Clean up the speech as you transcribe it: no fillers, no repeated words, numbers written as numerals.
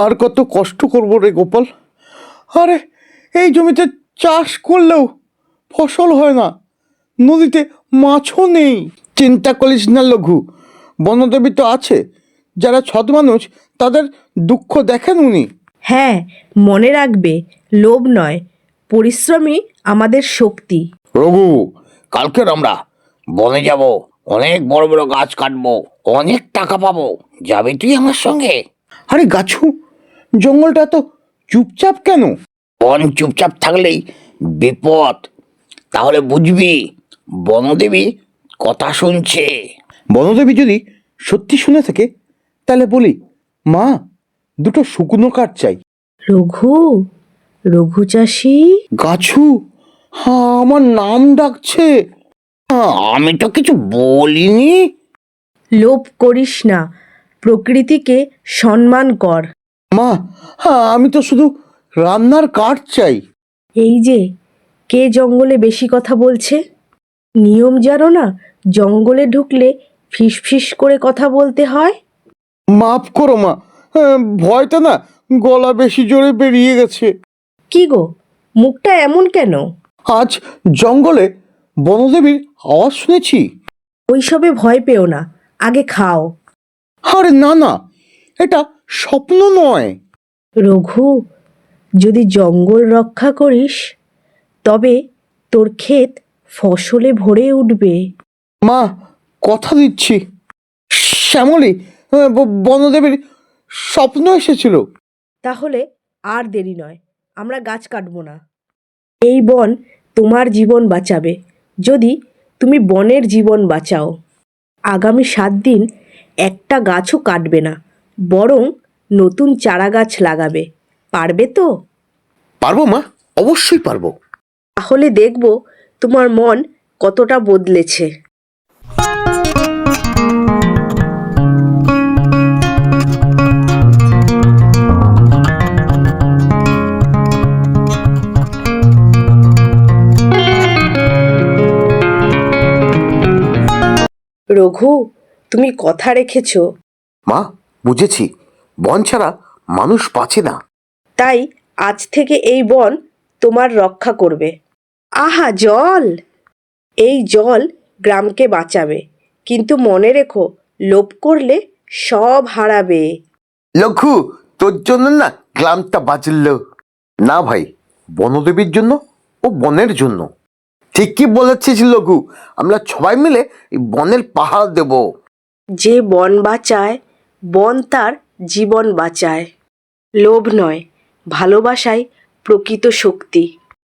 আর কত কষ্ট করবো রে গোপাল। আরে এই জমিতে চাষ করলেও ফসল হয় না, নদীতে মাছও নেই। চিন্তা করিস না লঘু, বনদেবী তো আছে, যারা সৎ মানুষ তাদের দুঃখ দেখেন উনি। হ্যাঁ, মনে রাখবে, লোভ নয়, পরিশ্রমই আমাদের শক্তি। রঘু, কালকের আমরা বনে যাব, অনেক বড় বড় গাছ কাটবো, অনেক টাকা পাবো। যাবি তুই আমার সঙ্গে? আরে গাছু, জঙ্গলটা তো চুপচাপ কেন? বন চুপচাপ থাকলেই বিপদ। তাহলে বুঝবি বনদেবী কথা শুনছে। বনদেবী যদি সত্যি শুনে থাকে তাহলে বলি, মা দুটো শুকনো কাঠ চাই। রঘু, রঘু চাষি। গাছু, হ্যাঁ আমার নাম ডাকছে। আমি তো কিছু বলিনি। লোভ করিস না, প্রকৃতিকে সম্মান কর। মা, হ্যাঁ আমি তো শুধু রান্নার কাঠ চাই। এই যে, কে জঙ্গলে বেশি কথা বলছে? নিয়ম জানো না, জঙ্গলে ঢুকলে ফিস ফিস করে কথা বলতে হয়। মাফ করো মা, ভয়টা না গলা বেশি জোরে বেরিয়ে গেছে। কি গো, মুখটা এমন কেন? আজ জঙ্গলে বনদেবীর আওয়াজ শুনেছি। ওইসবে ভয় পেও না, আগে খাও। আরে না না, এটা স্বপ্ন নয়। রঘু, যদি জঙ্গল রক্ষা করিস তবে তোর ক্ষেত ফসলে ভরে উঠবে। মা কথা দিচ্ছি, শ্যামলী, বনদেবীর স্বপ্ন এসেছিল। তাহলে আর দেরি নয়, আমরা গাছ কাটবো না। এই বন তোমার জীবন বাঁচাবে যদি তুমি বনের জীবন বাঁচাও। আগামী 7 দিন একটা গাছও কাটবে না, বরং নতুন চারা গাছ লাগাবে। পারবে তো? পারবো মা, অবশ্যই পারবো। তাহলে দেখব তোমার মন কতটা বদলেছে। রঘু, তুমি কথা রেখেছ। মা বুঝেছি, বন ছাড়া মানুষ বাঁচে না। তাই আজ থেকে এই বন তোমার রক্ষা করবে। আহা জল! এই জল গ্রামকে বাঁচাবে, কিন্তু মনে রেখো, লোভ করলে সব হারাবে। লঘু, তোর জন্য না গ্রামটা বাঁচল না ভাই, বনদেবীর জন্য ও বনের জন্য। ঠিকই বলেছিস লঘু, আমরা সবাই মিলে এই বনের পাহাড় দেব। যে বন বাঁচায়, বন তার জীবন বাঁচায়। লোভ নয়, ভালোবাসাই প্রকৃত শক্তি।